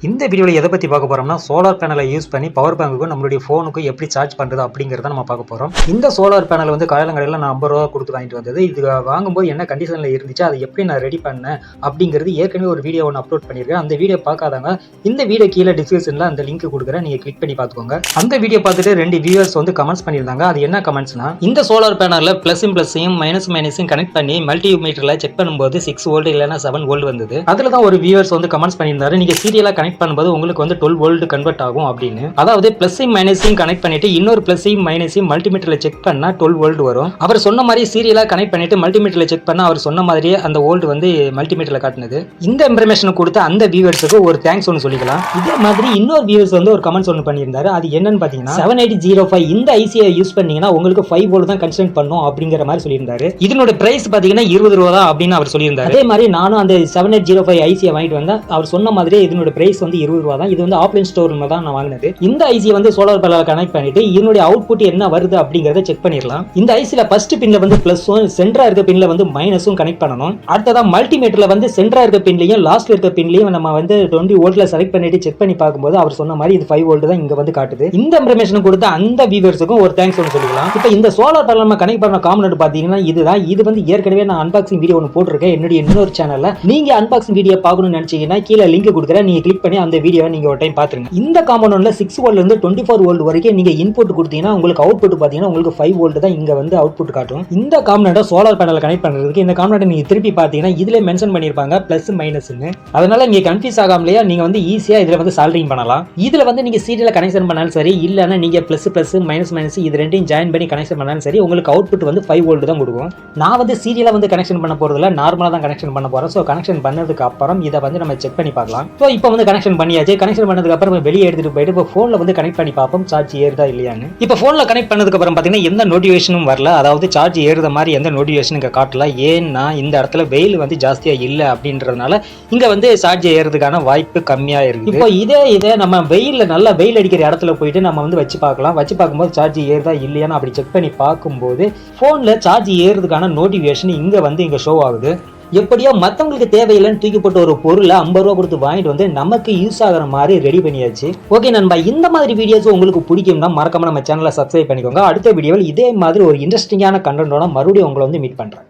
இந்த வீடியோவில் எதை பற்றி பார்க்க போகிறோம்னா சோலார் பேனலை யூஸ் பண்ணி பவர் பேங்குக்கும் நம்மளுடைய ஃபோனுக்கும் எப்படி சார்ஜ் பண்ணுறது அப்படிங்கிறத நம்ம பார்க்க போகிறோம். இந்த சோலார் பேனல் வந்து காயலங்கடையில் நான் 50 ரூபா கொடுத்து வாங்கிட்டு வந்தது. இது வாங்கும்போது என்ன கண்டிஷனில் இருந்துச்சு, அதை எப்படி நான் ரெடி பண்ணேன் அப்படிங்கிறது ஏற்கனவே ஒரு வீடியோ ஒன்று அப்லோட் பண்ணியிருக்கேன். அந்த வீடியோ பார்க்காதவங்க இந்த வீடியோ கீழே டிஸ்கிரிப்ஷனில் அந்த லிங்க் கொடுக்குறேன், நீங்கள் கிளிக் பண்ணி பார்த்துக்கோங்க. அந்த வீடியோ பார்த்துட்டு 2 வியூவர்ஸ் வந்து கமெண்ட்ஸ் பண்ணியிருந்தாங்க. அது என்ன கமெண்ட்ஸ்னா, இந்த சோலார் பேனலில் ப்ளஸையும் மைனஸையும் கனெக்ட் பண்ணி மல்டிமீட்டரில் செக் பண்ணும்போது 6 வோல்ட் இல்லைனா 7 வோல்ட் வந்தது. அதில் தான் ஒரு வியூவர்ஸ் வந்து கமெண்ட்ஸ் பண்ணியிருந்தாரு, நீங்கள் சீரியலாக கனெக்ட் பண்ணும்போது உங்களுக்கு வந்து 12 வோல்ட் கன்வெர்ட் ஆகும் அப்படின்னு. அதாவது பிளஸையும் மைனஸையும் கனெக்ட் பண்ணிட்டு இன்னொரு பிளஸையும் மைனஸையும் மல்டிமீட்டர்ல செக் பண்ணா 12 வோல்ட் வரும். அவர் சொன்ன மாதிரி சீரியலா கனெக்ட் பண்ணிட்டு மல்டிமீட்டர்ல செக் பண்ணா அவர் சொன்ன மாதிரியே அந்த வோல்ட் வந்து மல்டிமீட்டர்ல காட்டுனது. இந்த இன்ஃபர்மேஷன் கொடுத்த அந்த வியூவர்ஸுக்கு ஒரு தேங்க்ஸ் ஒன்று சொல்லிக்கலாம். இதே மாதிரி இன்னொரு வியூவர்ஸ் வந்து ஒரு கமெண்ட்ஸ் ஒன்று பண்ணியிருந்தாரு. அது என்னன்னு பாத்தீங்கன்னா 7805 இந்த ஐசியை யூஸ் பண்ணீங்கன்னா உங்களுக்கு 5 வோல்ட் தான் கன்சிடர் பண்ணும் அப்படிங்கிற மாதிரி சொல்லியிருந்தாரு. இதனோட பிரைஸ் பாத்தீங்கன்னா 20 ரூபா தான் அப்படின்னு அவர் சொல்லியிருந்தாரு. அதே மாதிரி நானும் அந்த 7805 ஐசியை வாங்கிட்டு வந்தேன். அவர் சொன்ன மாதிரியே இதனோட பிரைஸ் வந்து 20 ரூபா தான். இது வந்து ஆஃப்லைன் ஸ்டோர்ல தான் நான் வாங்கினது. இந்த ஐசி வந்து சோலார் பேனல் கனெக்ட் பண்ணிட்டு இதனுடைய அவுட்புட் என்ன வருது அப்படிங்கறத செக் பண்ணிடலாம். இந்த ஐசில ஃபர்ஸ்ட் பின்ல வந்து பிளஸும் சென்டரா இருக்க பின்ல வந்து மைனஸும் கனெக்ட் பண்ணணும். அடுத்ததா மல்டிமீட்டர்ல வந்து சென்டரா இருக்க பின்லயும் லாஸ்ட்ல இருக்க பின்லயும் நம்ம வந்து 20 வோல்ட்ல செலக்ட் பண்ணிட்டு செக் பண்ணி பார்க்கும்போது அவர் சொன்ன மாதிரி இது 5 வோல்ட் தான் இங்க வந்து காட்டுது. இந்த இன்ஃபர்மேஷன் கொடுத்த அந்த வியூவர்ஸுக்கும் ஒரு தேங்க்ஸ் ஒன்று சொல்லிக்கலாம். இப்போ இந்த சோலார் பேனல் நம்ம கனெக்ட் பண்ண காம்பனன்ட் பாத்தீங்கன்னா இதுதான். இது வந்து ஏற்கனவே நான் அன்பாக்சிங் வீடியோ ஒன்று போட்டிருக்கேன் என்னுடைய இன்னொரு சேனல்ல. நீங்க அன்பாக்சிங் வீடியோ பார்க்கணும்னு நினைச்சீங்கன்னா கீழே லிங்க் கொடுக்குறேன், நீங்க கிளிக் பண்ணி அந்த வீடியோவை நீங்க ஒரு டைம் பாத்துருங்க. இந்த காம்பனன்ட்ல 6 வோல்ட்ல இருந்து 24 வோல்ட் வரைக்கும் நீங்க இன்புட் கொடுத்தீங்கன்னா உங்களுக்கு அவுட்புட் பாத்தீங்கன்னா உங்களுக்கு 5 வோல்ட் தான் இங்க வந்து அவுட்புட் காட்டும். இந்த காம்பனன்ட்டை சோலார் பேனல் கனெக்ட் பண்றதுக்கு இந்த காம்பனன்ட்டை நீங்க திருப்பி பாத்தீங்கன்னா இதுல மென்ஷன் பண்ணிருப்பாங்க பிளஸ் மைனஸ்னு. அதனால நீங்க கன்ஃபியூஸ் ஆகாமலையா நீங்க வந்து ஈஸியா இதுல வந்து சால்டரிங் பண்ணலாம். இதுல வந்து நீங்க சீரியலா கனெக்ஷன் பண்ணாலும் சரி, இல்லனா நீங்க பிளஸ் மைனஸ் இது ரெண்டையும் ஜாயின் பண்ணி கனெக்ஷன் பண்ணாலும் சரி, உங்களுக்கு அவுட்புட் வந்து 5 வோல்ட் தான் கொடுக்கும். நான் வந்து சீரியலா வந்து கனெக்ஷன் பண்ண போறதுல நார்மலா தான் கனெக்ஷன் பண்ண போறேன். சோ கனெக்ஷன் பண்ணதுக்கு அப்புறம் இதை வந்து நம்ம செக் பண்ணி பார்க்கலாம். சோ இப்போ வந்து கனெக்ஷன் பண்ணியாச்சு. கனெக்ஷன் பண்ணதுக்கு அப்புறம் வெளியே எடுத்துட்டு போயிட்டு இப்போ போன்ல வந்து கனெக்ட் பண்ணி பார்ப்போம் சார்ஜ் ஏறுதா இல்லையான்னு. இப்போ போன்ல கனெக்ட் பண்ணதுக்கு அப்புறம் பாத்தீங்கன்னா எந்த நோட்டிஃபிகேஷனும் வரல. அதாவது சார்ஜ் ஏறுத மாதிரி எந்த நோட்டிஃபிகேஷனும் இங்க காட்டல. ஏன்னா இந்த இடத்துல வெயில் வந்து ஜாஸ்தியா இல்ல அப்படின்றதுனால இங்க வந்து சார்ஜ் ஏறுறதுக்கான வாய்ப்பு கம்மியா இருக்கு. இப்போ இதே நம்ம வெயில்ல நல்லா வெயில் அடிக்கிற இடத்துல போயிட்டு நம்ம வந்து வச்சு பார்க்கலாம். வச்சு பார்க்கும்போது சார்ஜ் ஏறுதா இல்லையான்னு அப்படி செக் பண்ணி பார்க்கும்போது போன்ல சார்ஜ் ஏறுறதுக்கான நோட்டிஃபிகேஷன் இங்க ஷோ ஆகுது. எப்படியோ மற்றவங்களுக்கு தேவையில்லைன்னு தூக்கி போட்டு ஒரு பொருளை 50 ரூபா கொடுத்து வாங்கிட்டு வந்து நமக்கு யூஸ் ஆகிற மாதிரி ரெடி பண்ணியாச்சு. ஓகே நண்பா, இந்த மாதிரி வீடியோஸ் உங்களுக்கு பிடிக்கும்னா மறக்காம நம்ம சேனலை சப்ஸ்கிரைப் பண்ணிக்கோங்க. அடுத்த வீடியோவில் இதே மாதிரி ஒரு இன்ட்ரெஸ்டிங்கான கண்டென்ட்டோட மறுபடியும் உங்களை வந்து மீட் பண்றேன்.